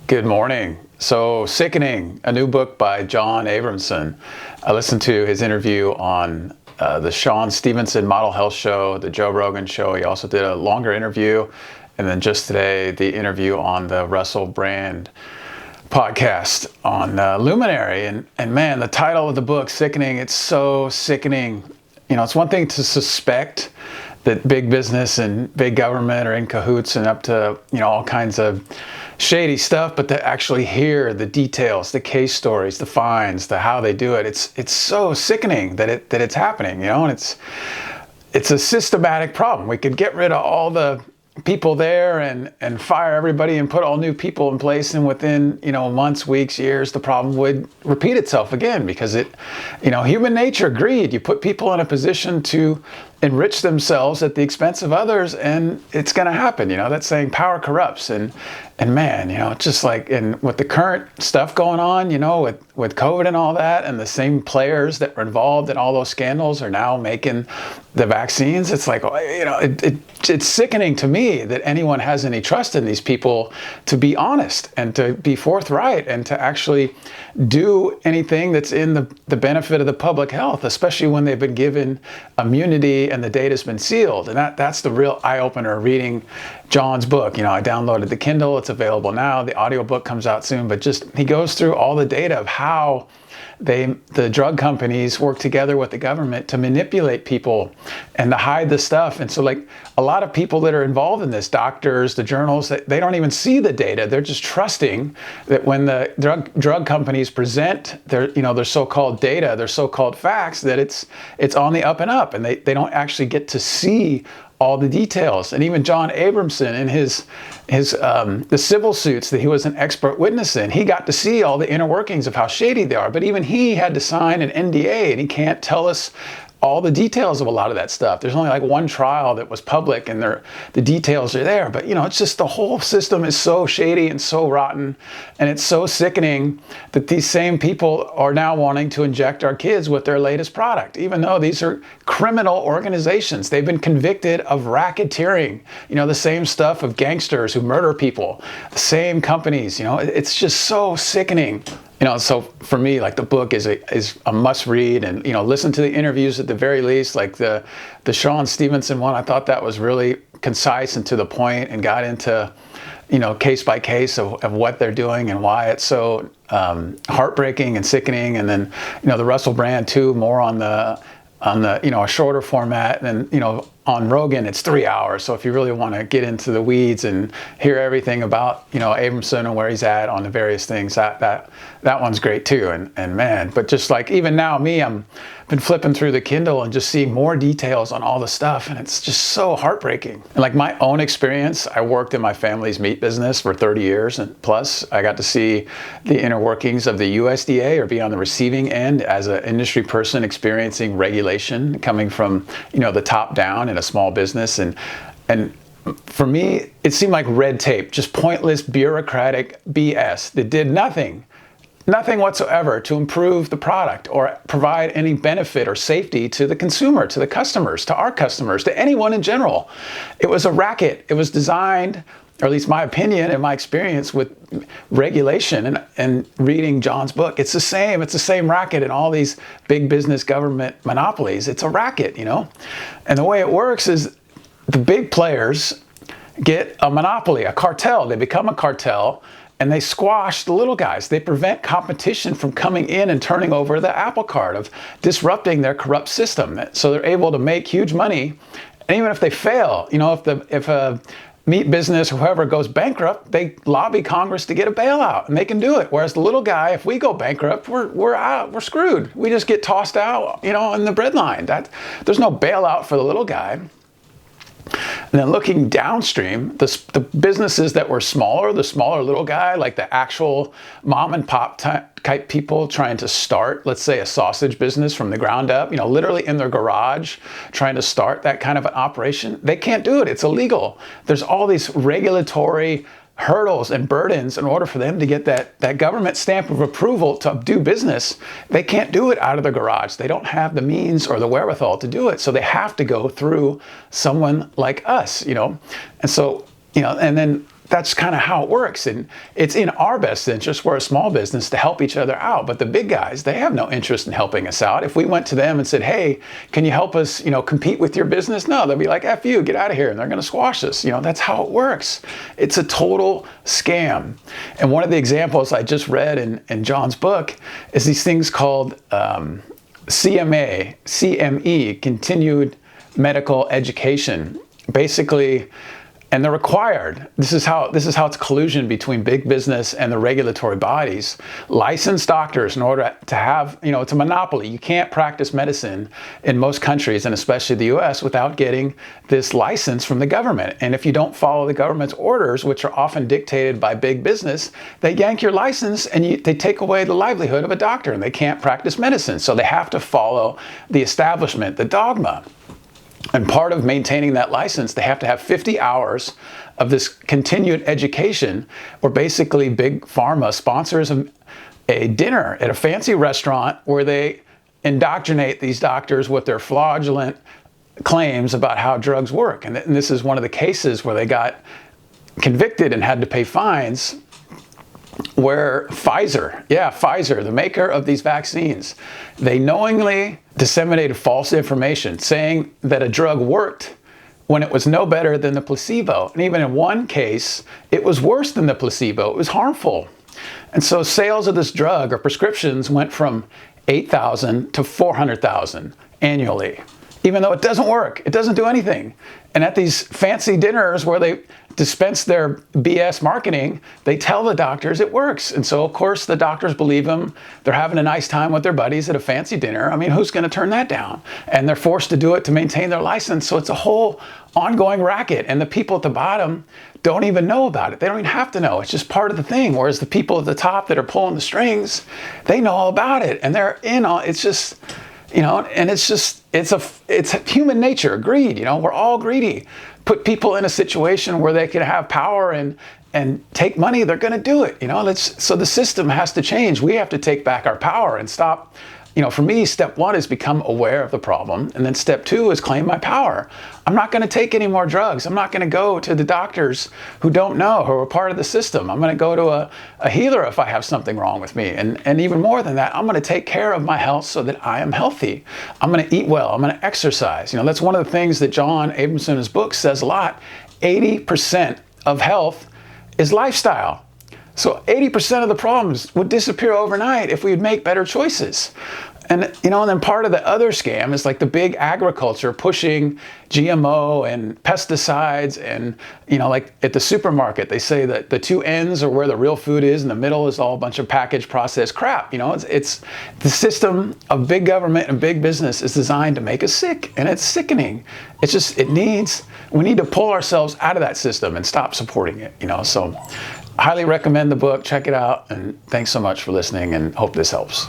Good morning. So, Sickening, a new book by John Abramson. I listened to his interview on the Sean Stevenson Model Health Show, the Joe Rogan Show. He also did a longer interview. And then just today, the interview on the Russel Brand podcast on Luminary. And man, the title of the book, Sickening, it's so sickening. You know, it's one thing to suspect that big business and big government are in cahoots and up to, all kinds of shady stuff, but to actually hear the details, the case stories, the fines, the how they do it, it's so sickening that it's happening, and it's a systematic problem. We could get rid of all the people there and fire everybody and put all new people in place, and within months, weeks, years, the problem would repeat itself again, because human nature, greed. You put people in a position to enrich themselves at the expense of others, and it's going to happen. That saying, power corrupts. And man, just like with the current stuff going on, with COVID and all that, and the same players that were involved in all those scandals are now making the vaccines. It's like, it's sickening to me that anyone has any trust in these people to be honest and to be forthright and to actually do anything that's in the benefit of the public health, especially when they've been given immunity and the data's been sealed. And that's the real eye-opener reading John's book. I downloaded the Kindle. It's available now. The audiobook comes out soon. But just he goes through all the data of how the drug companies work together with the government to manipulate people and to hide the stuff. And so, like, a lot of people that are involved in this, doctors, the journals, they don't even see the data. They're just trusting that when the drug companies present their so-called data, their so-called facts, that it's on the up and up, and they don't actually get to see all the details. And even John Abramson in his the civil suits that he was an expert witness in, he got to see all the inner workings of how shady they are. But even he had to sign an NDA, and he can't tell us all the details of a lot of that stuff. There's only like one trial that was public, and the details are there. But it's just the whole system is so shady and so rotten, and it's so sickening that these same people are now wanting to inject our kids with their latest product, even though these are criminal organizations. They've been convicted of racketeering, the same stuff of gangsters who murder people, the same companies. It's just so sickening. So for me, like, the book is a must read, and listen to the interviews at the very least. Like the Sean Stevenson one, I thought that was really concise and to the point, and got into case by case of what they're doing and why it's so heartbreaking and sickening. And then the Russel Brand too, more on the a shorter format. And on Rogan, it's 3 hours. So if you really want to get into the weeds and hear everything about, Abramson and where he's at on the various things, that one's great too. And man, but just like even now, I'm been flipping through the Kindle and just seeing more details on all the stuff. And it's just so heartbreaking. And like my own experience, I worked in my family's meat business for 30 years. And plus I got to see the inner workings of the USDA, or be on the receiving end as an industry person experiencing regulation coming from, the top down in a small business. And for me, it seemed like red tape, just pointless bureaucratic BS that did nothing whatsoever to improve the product or provide any benefit or safety to the consumer, to the customers, to our customers, to anyone in general. It was a racket. It was designed, or at least my opinion and my experience with regulation and reading John's book, it's the same racket in all these big business government monopolies. It's a racket, And the way it works is the big players get a monopoly, a cartel. They become a cartel, and they squash the little guys. They prevent competition from coming in and turning over the apple cart, of disrupting their corrupt system. So they're able to make huge money. And even if they fail, if a meat business or whoever goes bankrupt, they lobby Congress to get a bailout, and they can do it. Whereas the little guy, if we go bankrupt, we're out, we're screwed. We just get tossed out, in the breadline. There's no bailout for the little guy. And then looking downstream, the businesses that were smaller, the smaller little guy, like the actual mom and pop type people trying to start, let's say, a sausage business from the ground up, literally in their garage, trying to start that kind of an operation, they can't do it. It's illegal. There's all these regulatory hurdles and burdens in order for them to get that government stamp of approval to do business. They can't do it out of the garage. They don't have the means or the wherewithal to do it. So they have to go through someone like us, And so, and then that's kind of how it works. And it's in our best interest, we're a small business, to help each other out. But the big guys, they have no interest in helping us out. If we went to them and said, hey, can you help us, compete with your business? No, they'll be like, F you, get out of here. And they're going to squash us. That's how it works. It's a total scam. And one of the examples I just read in John's book is these things called CME, continued medical education. Basically, and they're required. This is how it's collusion between big business and the regulatory bodies. Licensed doctors, in order to have, it's a monopoly. You can't practice medicine in most countries, and especially the US, without getting this license from the government. And if you don't follow the government's orders, which are often dictated by big business, they yank your license and they take away the livelihood of a doctor, and they can't practice medicine. So they have to follow the establishment, the dogma. And part of maintaining that license, they have to have 50 hours of this continued education, where basically big pharma sponsors a dinner at a fancy restaurant where they indoctrinate these doctors with their fraudulent claims about how drugs work. And this is one of the cases where they got convicted and had to pay fines, where Pfizer, the maker of these vaccines, they knowingly disseminated false information saying that a drug worked when it was no better than the placebo. And even in one case, it was worse than the placebo. It was harmful. And so sales of this drug, or prescriptions, went from 8,000 to 400,000 annually, even though it doesn't work. It doesn't do anything. And at these fancy dinners where they dispense their BS marketing, they tell the doctors it works. And so, of course, the doctors believe them. They're having a nice time with their buddies at a fancy dinner. I mean, who's going to turn that down? And they're forced to do it to maintain their license. So it's a whole ongoing racket. And the people at the bottom don't even know about it. They don't even have to know. It's just part of the thing. Whereas the people at the top that are pulling the strings, they know all about it. And they're in on it. It's just, and it's human nature, greed. We're all greedy. Put people in a situation where they can have power and take money, they're going to do it. So the system has to change. We have to take back our power and stop. For me, step one is become aware of the problem. And then step two is claim my power. I'm not going to take any more drugs. I'm not going to go to the doctors who don't know, who are part of the system. I'm going to go to a healer if I have something wrong with me. And even more than that, I'm going to take care of my health so that I am healthy. I'm going to eat well. I'm going to exercise. That's one of the things that John Abramson in his book says a lot. 80% of health is lifestyle. So 80% of the problems would disappear overnight if we would make better choices. And, and then part of the other scam is like the big agriculture pushing GMO and pesticides. And, like at the supermarket, they say that the two ends are where the real food is, and the middle is all a bunch of packaged processed crap. It's the system of big government and big business is designed to make us sick, and it's sickening. We need to pull ourselves out of that system and stop supporting it, So highly recommend the book. Check it out. And thanks so much for listening, and hope this helps.